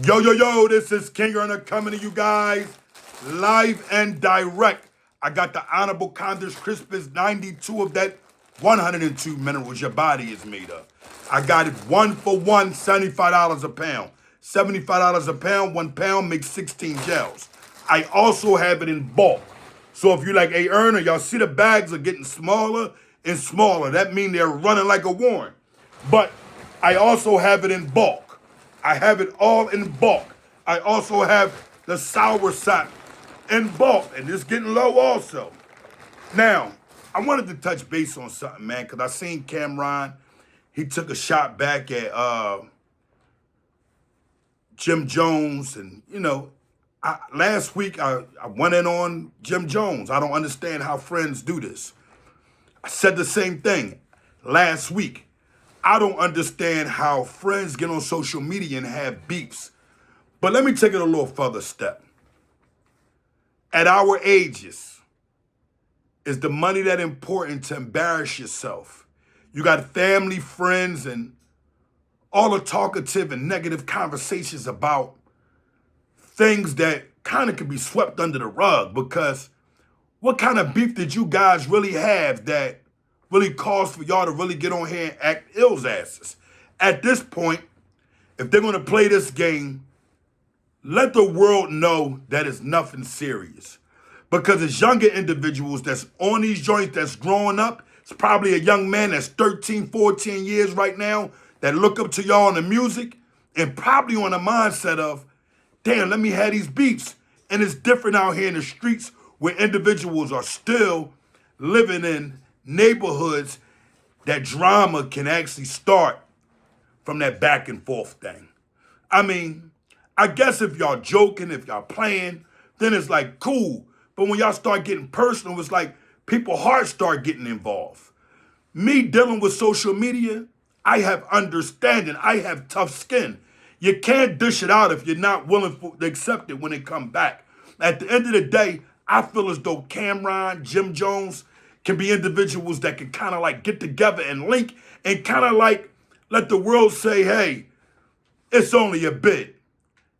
Yo, yo, yo, this is King Earner coming to you guys live and direct. I got the Honorable Congress Crispus 92 of that 102 minerals your body is made of. I got it one for one, $75 a pound. $75 a pound, 1 pound makes 16 gels. I also have it in bulk. So if you're like, hey, Earner, y'all see the bags are getting smaller and smaller. That means they're running like a Warren. But I also have it in bulk. I have it all in bulk. I also have the sour sap in bulk, and it's getting low also. Now, I wanted to touch base on something, man, because I seen Cameron. He took a shot back at Jim Jones, and last week I went in on Jim Jones. I don't understand how friends do this. I said the same thing last week. I don't understand how friends get on social media and have beefs. But let me take it a little further step. At our ages, is the money that important to embarrass yourself? You got family, friends, and all the talkative and negative conversations about things that kind of could be swept under the rug, because what kind of beef did you guys really have that really caused for y'all to really get on here and act ill's asses? At this point, if they're going to play this game, let the world know that it's nothing serious. Because it's younger individuals that's on these joints that's growing up. It's probably a young man that's 13, 14 years right now that look up to y'all in the music and probably on a mindset of, damn, let me have these beats. And it's different out here in the streets where individuals are still living in neighborhoods that drama can actually start from that back and forth thing. I mean, I guess if y'all joking, if y'all playing, then it's like cool. But when y'all start getting personal, it's like people's hearts start getting involved. Me dealing with social media, I have understanding. I have tough skin. You can't dish it out if you're not willing to accept it when it come back. At the end of the day, I feel as though Cameron, Jim Jones can be individuals that can kind of like get together and link and kind of like let the world say, hey, it's only a bit.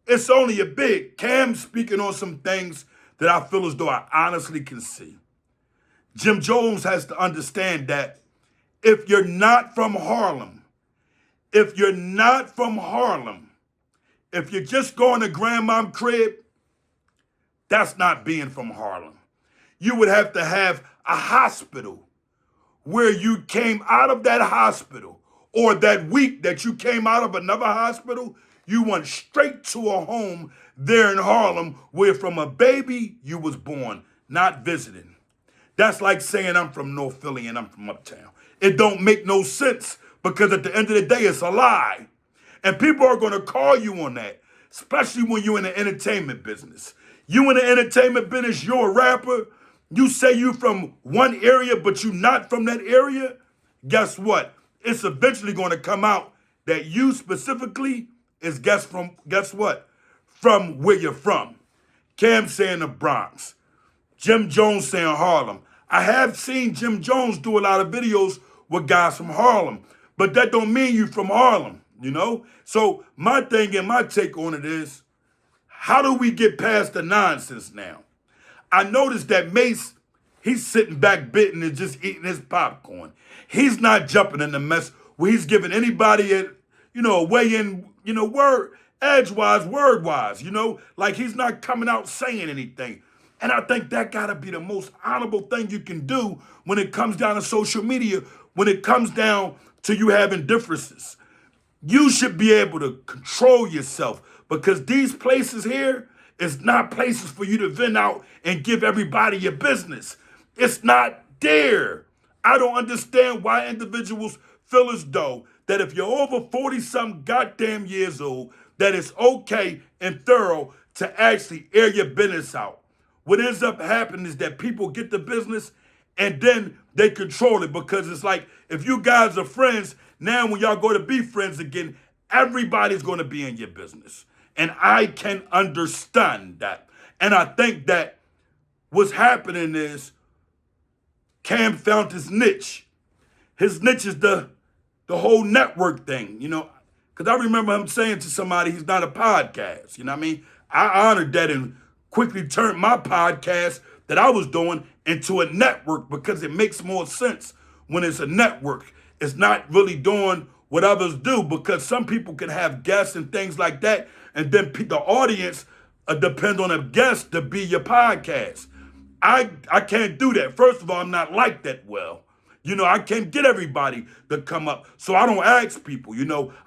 It's only a bit. Cam's speaking on some things that I feel as though I honestly can see. Jim Jones has to understand that if you're not from Harlem, if you're not from Harlem, if you're just going to grandma's crib, that's not being from Harlem. You would have to have a hospital where you came out of that hospital, or that week that you came out of another hospital, you went straight to a home there in Harlem where from a baby you was born, not visiting. That's like saying I'm from North Philly and I'm from Uptown. It don't make no sense, because at the end of the day, it's a lie. And people are going to call you on that, especially when you're in the entertainment business. You in the entertainment business, you're a rapper, you say you from one area, but you not from that area, guess what? It's eventually going to come out that you specifically is guess what? From where you're from. Cam saying the Bronx. Jim Jones saying Harlem. I have seen Jim Jones do a lot of videos with guys from Harlem, but that don't mean you from Harlem, you know? So my thing and my take on it is, how do we get past the nonsense now? I noticed that Mace, he's sitting back bitten and just eating his popcorn. He's not jumping in the mess where he's giving anybody a way in, word, edgewise, word-wise, like he's not coming out saying anything. And I think that gotta be the most honorable thing you can do when it comes down to social media, when it comes down to you having differences. You should be able to control yourself, because these places here is not places for you to vent out and give everybody your business. It's not there. I don't understand why individuals feel as though that if you're over 40-something goddamn years old, that it's okay and thorough to actually air your business out. What ends up happening is that people get the business and then they control it, because it's like, if you guys are friends, now when y'all go to be friends again, everybody's going to be in your business. And I can understand that. And I think that what's happening is Cam found his niche. His niche is the whole network thing. Because I remember him saying to somebody, he's not a podcast. You know what I mean? I honored that and quickly turned my podcast that I was doing into a network because it makes more sense when it's a network. It's not really doing what others do because some people can have guests and things like that, and then the audience depend on a guest to be your podcast. I can't do that. First of all, I'm not like that well. I can't get everybody to come up. So I don't ask people.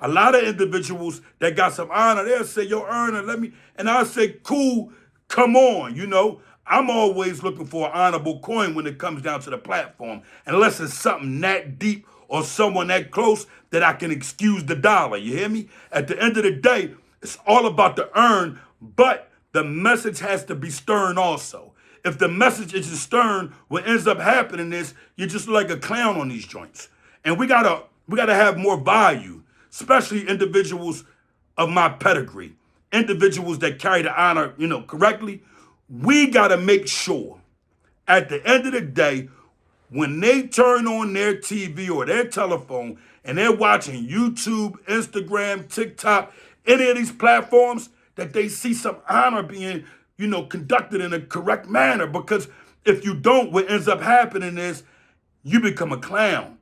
A lot of individuals that got some honor, they'll say, yo, Erna, let me. And I'll say, cool, come on. I'm always looking for an honorable coin when it comes down to the platform, unless it's something that deep or someone that close that I can excuse the dollar. You hear me? At the end of the day, it's all about the earn, but the message has to be stern also. If the message is stern, what ends up happening is you're just like a clown on these joints. And we gotta have more value, especially individuals of my pedigree, individuals that carry the honor, correctly. We gotta make sure at the end of the day, when they turn on their TV or their telephone and they're watching YouTube, Instagram, TikTok, any of these platforms, that they see some honor being, conducted in a correct manner. Because if you don't, what ends up happening is you become a clown.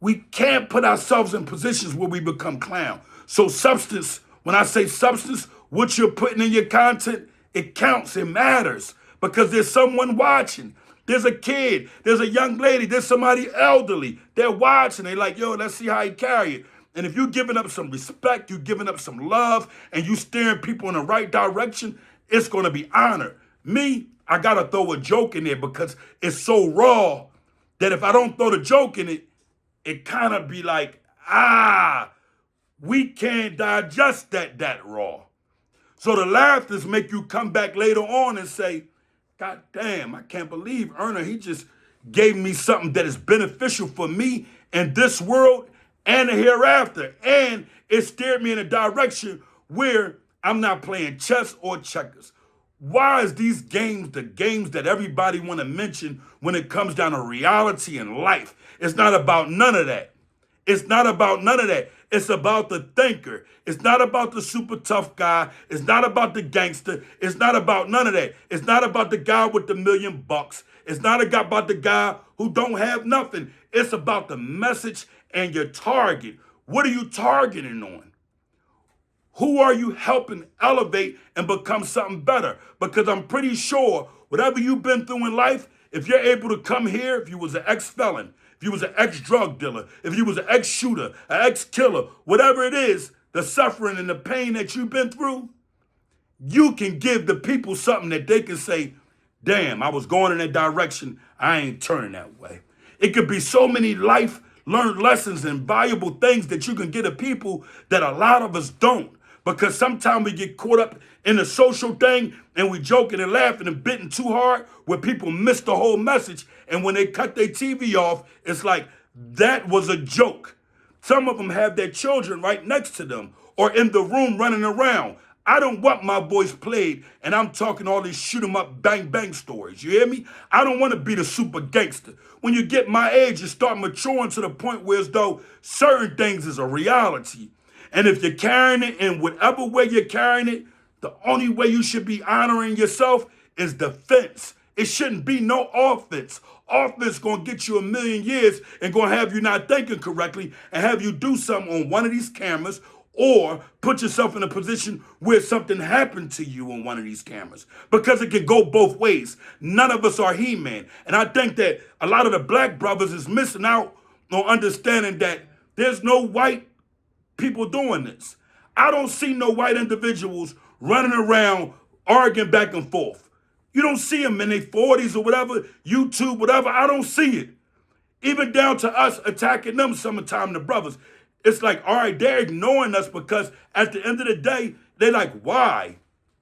We can't put ourselves in positions where we become clown. So substance, when I say substance, what you're putting in your content, it counts, it matters. Because there's someone watching. There's a kid, there's a young lady, there's somebody elderly. They're watching, they're like, yo, let's see how he carry it. And if you're giving up some respect, you're giving up some love, and you steering people in the right direction, it's going to be honored. Me, I got to throw a joke in there because it's so raw that if I don't throw the joke in it, it kind of be like, we can't digest that raw. So the laughters make you come back later on and say, God damn, I can't believe Erna, he just gave me something that is beneficial for me in this world and the hereafter. And it steered me in a direction where I'm not playing chess or checkers. Why is these games the games that everybody want to mention when it comes down to reality and life? It's not about none of that. It's not about none of that. It's about the thinker. It's not about the super tough guy. It's not about the gangster. It's not about none of that. It's not about the guy with the $1,000,000. It's not about the guy who don't have nothing. It's about the message and your target. What are you targeting on? Who are you helping elevate and become something better? Because I'm pretty sure whatever you've been through in life, if you're able to come here, if you was an ex-felon, if you was an ex-drug dealer, if you was an ex-shooter, an ex-killer, whatever it is, the suffering and the pain that you've been through, you can give the people something that they can say, damn, I was going in that direction, I ain't turning that way. It could be so many life learned lessons and valuable things that you can get to people that a lot of us don't. Because sometimes we get caught up in the social thing and we joking and laughing and bitten too hard where people miss the whole message. And when they cut their TV off, it's like, that was a joke. Some of them have their children right next to them or in the room running around. I don't want my voice played and I'm talking all these shoot 'em up bang bang stories. You hear me? I don't want to be the super gangster. When you get my age, you start maturing to the point where as though certain things is a reality. And if you're carrying it in whatever way you're carrying it, the only way you should be honoring yourself is defense. It shouldn't be no offense. Offense gonna get you 1,000,000 years and gonna have you not thinking correctly and have you do something on one of these cameras or put yourself in a position where something happened to you on one of these cameras. Because it can go both ways. None of us are He-Man. And I think that a lot of the black brothers is missing out on understanding that there's no white people doing this. I don't see no white individuals running around arguing back and forth. You don't see them in their 40s or whatever, YouTube, whatever. I don't see it. Even down to us attacking them sometimes, the brothers. It's like, all right, they're ignoring us because at the end of the day, they're like, why?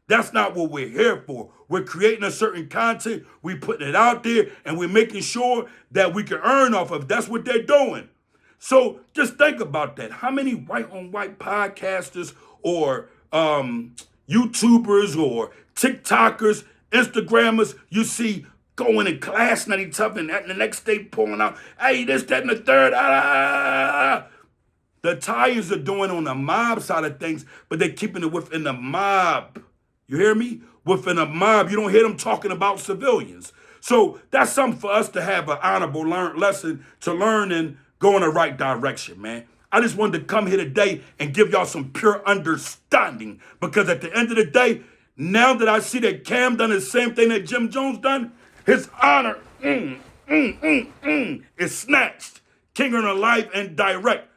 That's not what we're here for. We're creating a certain content, we're putting it out there, and we're making sure that we can earn off of it. That's what they're doing. So just think about that. How many white-on-white podcasters or YouTubers or TikTokers, Instagrammers you see going and clashing at each other and the next day pulling out, hey, this, that, and the third, The Italians are doing on the mob side of things, but they're keeping it within the mob. You hear me? Within a mob. You don't hear them talking about civilians. So that's something for us to have an honorable lesson to learn and go in the right direction, man. I just wanted to come here today and give y'all some pure understanding because at the end of the day, now that I see that Cam done the same thing that Jim Jones done, his honor is snatched. King on life and direct.